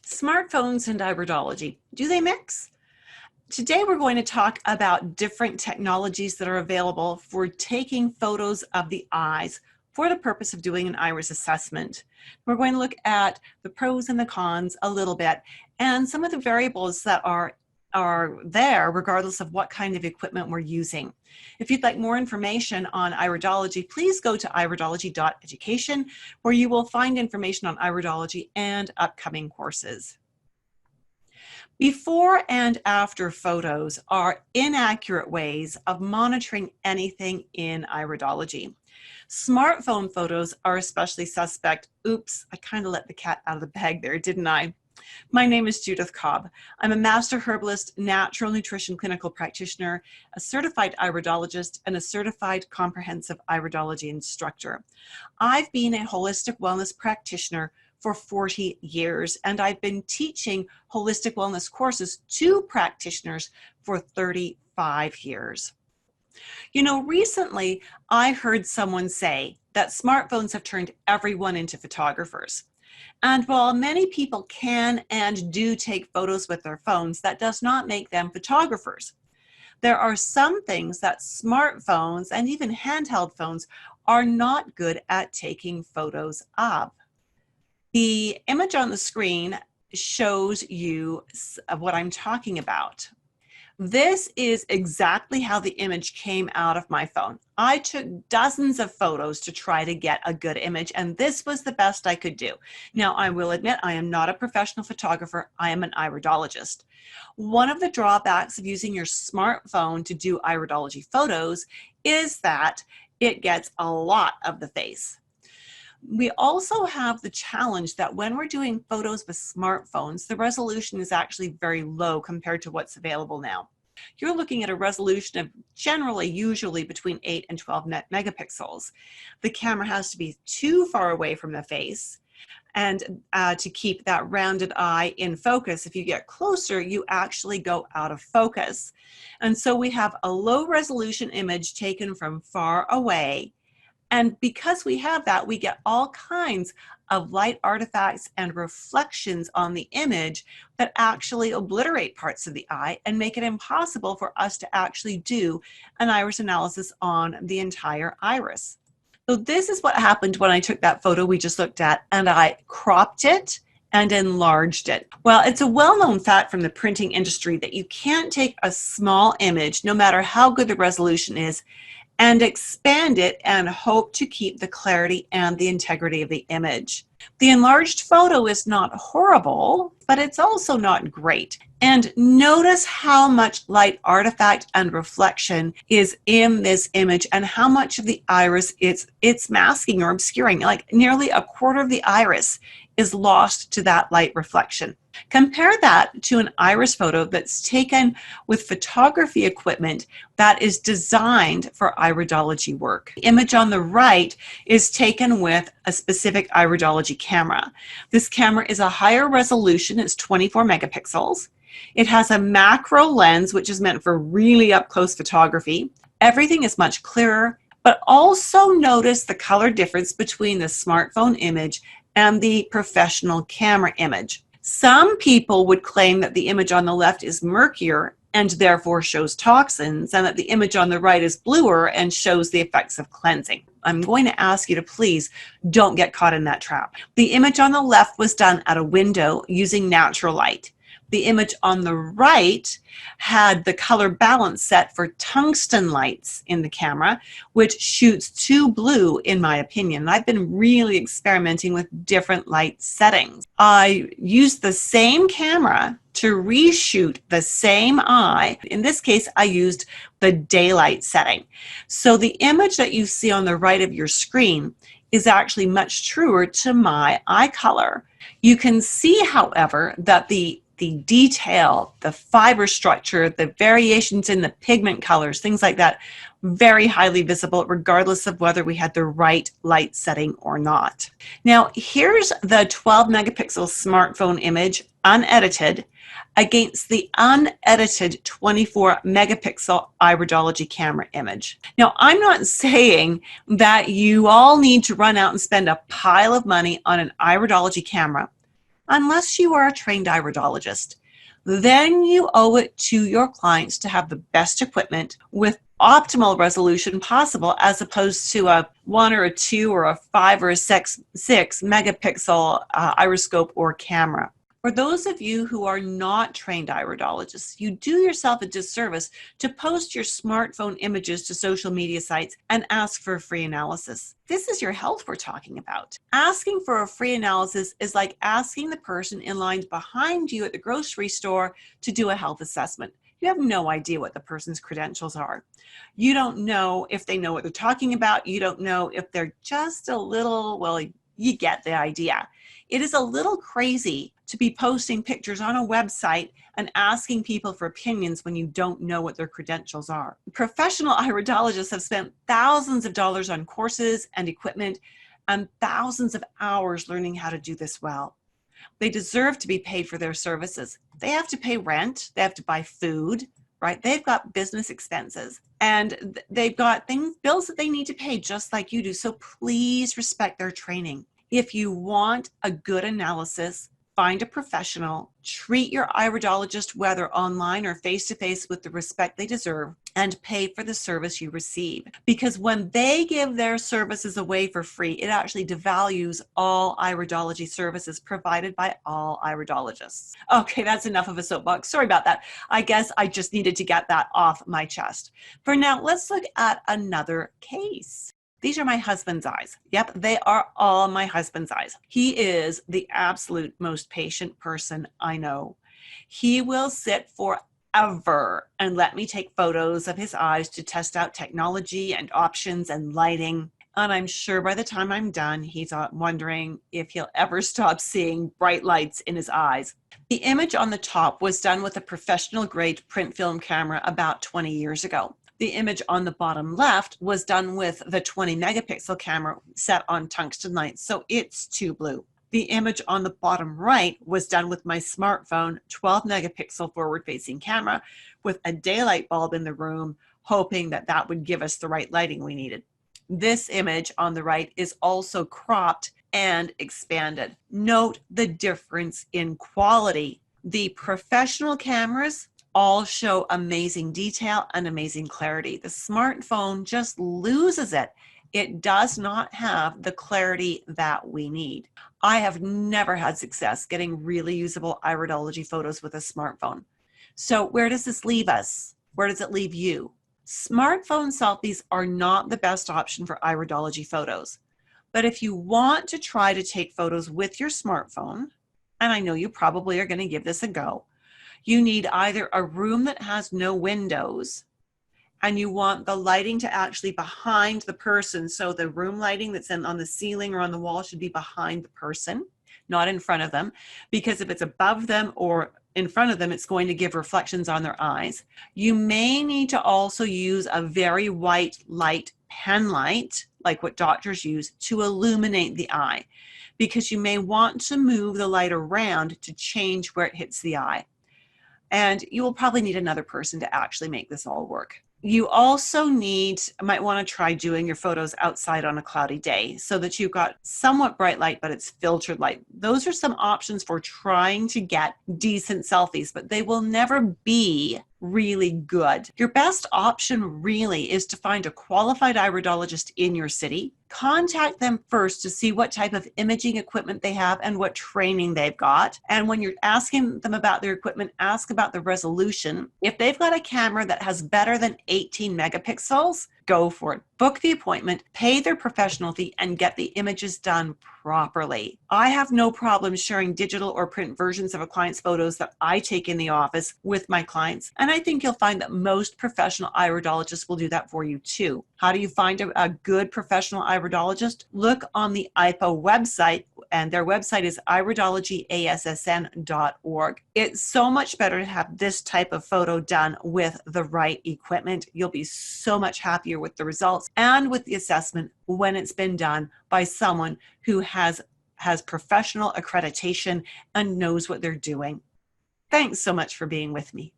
Smartphones and iridology, do they mix? Today we're going to talk about different technologies that are available for taking photos of the eyes for the purpose of doing an iris assessment. We're going to look at the pros and the cons a little bit and some of the variables that are there regardless of what kind of equipment we're using. If you'd like more information on iridology, please go to iridology.education, where you will find information on iridology and upcoming courses. Before and after photos are inaccurate ways of monitoring anything in iridology. Smartphone photos are especially suspect. Oops, I kind of let the cat out of the bag there, didn't I? My name is Judith Cobb. I'm a master herbalist, natural nutrition clinical practitioner, a certified iridologist, and a certified comprehensive iridology instructor. I've been a holistic wellness practitioner for 40 years, and I've been teaching holistic wellness courses to practitioners for 35 years. You know, recently I heard someone say that smartphones have turned everyone into photographers. And while many people can and do take photos with their phones, that does not make them photographers. There are some things that smartphones and even handheld phones are not good at taking photos of. The image on the screen shows you what I'm talking about. This is exactly how the image came out of my phone. I took dozens of photos to try to get a good image, and this was the best I could do. Now, I will admit I am not a professional photographer. I am an iridologist. One of the drawbacks of using your smartphone to do iridology photos is that it gets a lot of the face. We also have the challenge that when we're doing photos with smartphones, the resolution is actually very low compared to what's available now. You're looking at a resolution of usually between 8 and 12 megapixels. The camera has to be too far away from the face and to keep that rounded eye in focus. If you get closer, you actually go out of focus. And so we have a low resolution image taken from far away. And because we have that, we get all kinds of light artifacts and reflections on the image that actually obliterate parts of the eye and make it impossible for us to actually do an iris analysis on the entire iris. So this is what happened when I took that photo we just looked at, and I cropped it and enlarged it. Well, it's a well-known fact from the printing industry that you can't take a small image, no matter how good the resolution is, and expand it and hope to keep the clarity and the integrity of the image. The enlarged photo is not horrible, but it's also not great. And notice how much light artifact and reflection is in this image and how much of the iris it's masking or obscuring. Like nearly a quarter of the iris is lost to that light reflection. Compare that to an iris photo that's taken with photography equipment that is designed for iridology work. The image on the right is taken with a specific iridology camera. This camera is a higher resolution, it's 24 megapixels. It has a macro lens, which is meant for really up-close photography. Everything is much clearer, but also notice the color difference between the smartphone image and the professional camera image. Some people would claim that the image on the left is murkier and therefore shows toxins, and that the image on the right is bluer and shows the effects of cleansing. I'm going to ask you to please don't get caught in that trap. The image on the left was done at a window using natural light. The image on the right had the color balance set for tungsten lights in the camera, which shoots too blue in my opinion. I've been really experimenting with different light settings. I used the same camera to reshoot the same eye. In this case, I used the daylight setting. So the image that you see on the right of your screen is actually much truer to my eye color. You can see, however, that the detail, the fiber structure, the variations in the pigment colors, things like that, very highly visible regardless of whether we had the right light setting or not. Now, here's the 12 megapixel smartphone image, unedited, against the unedited 24 megapixel iridology camera image. Now, I'm not saying that you all need to run out and spend a pile of money on an iridology camera unless you are a trained iridologist. Then you owe it to your clients to have the best equipment with optimal resolution possible, as opposed to a 1 or a 2 or a 5 or a 6 megapixel iriscope or camera. For those of you who are not trained iridologists, you do yourself a disservice to post your smartphone images to social media sites and ask for a free analysis. This is your health we're talking about. Asking for a free analysis is like asking the person in line behind you at the grocery store to do a health assessment. You have no idea what the person's credentials are. You don't know if they know what they're talking about. You don't know if they're just a little, well, you get the idea. It is a little crazy to be posting pictures on a website and asking people for opinions when you don't know what their credentials are. Professional iridologists have spent thousands of dollars on courses and equipment and thousands of hours learning how to do this well. They deserve to be paid for their services. They have to pay rent, they have to buy food, right? They've got business expenses and they've got bills that they need to pay just like you do. So please respect their training. If you want a good analysis, find a professional, treat your iridologist, whether online or face-to-face, with the respect they deserve, and pay for the service you receive. Because when they give their services away for free, it actually devalues all iridology services provided by all iridologists. Okay, that's enough of a soapbox. Sorry about that. I guess I just needed to get that off my chest. For now, let's look at another case. These are my husband's eyes. Yep, they are all my husband's eyes. He is the absolute most patient person I know. He will sit forever and let me take photos of his eyes to test out technology and options and lighting. And I'm sure by the time I'm done, he's wondering if he'll ever stop seeing bright lights in his eyes. The image on the top was done with a professional grade print film camera about 20 years ago. The image on the bottom left was done with the 20 megapixel camera set on tungsten lights, so it's too blue. The image on the bottom right was done with my smartphone 12 megapixel forward-facing camera with a daylight bulb in the room, hoping that that would give us the right lighting we needed. This image on the right is also cropped and expanded. Note the difference in quality. The professional cameras all show amazing detail and amazing clarity. The smartphone just loses it. It does not have the clarity that we need. I have never had success getting really usable iridology photos with a smartphone. So where does this leave us? Where does it leave you? Smartphone selfies are not the best option for iridology photos. But if you want to try to take photos with your smartphone, and I know you probably are going to give this a go, you need either a room that has no windows and you want the lighting to actually behind the person. So the room lighting that's on the ceiling or on the wall should be behind the person, not in front of them, because if it's above them or in front of them, it's going to give reflections on their eyes. You may need to also use a very white light pen light, like what doctors use, to illuminate the eye, because you may want to move the light around to change where it hits the eye. And you will probably need another person to actually make this all work. You also might want to try doing your photos outside on a cloudy day so that you've got somewhat bright light, but it's filtered light. Those are some options for trying to get decent selfies, but they will never be really good. Your best option really is to find a qualified iridologist in your city. Contact them first to see what type of imaging equipment they have and what training they've got. And when you're asking them about their equipment, ask about the resolution. If they've got a camera that has better than 18 megapixels, go for it. Book the appointment, pay their professional fee, and get the images done properly. I have no problem sharing digital or print versions of a client's photos that I take in the office with my clients. And I think you'll find that most professional iridologists will do that for you too. How do you find a good professional iridologist? Look on the IPA website, and their website is iridologyassn.org. It's so much better to have this type of photo done with the right equipment. You'll be so much happier with the results and with the assessment when it's been done by someone who has professional accreditation and knows what they're doing. Thanks so much for being with me.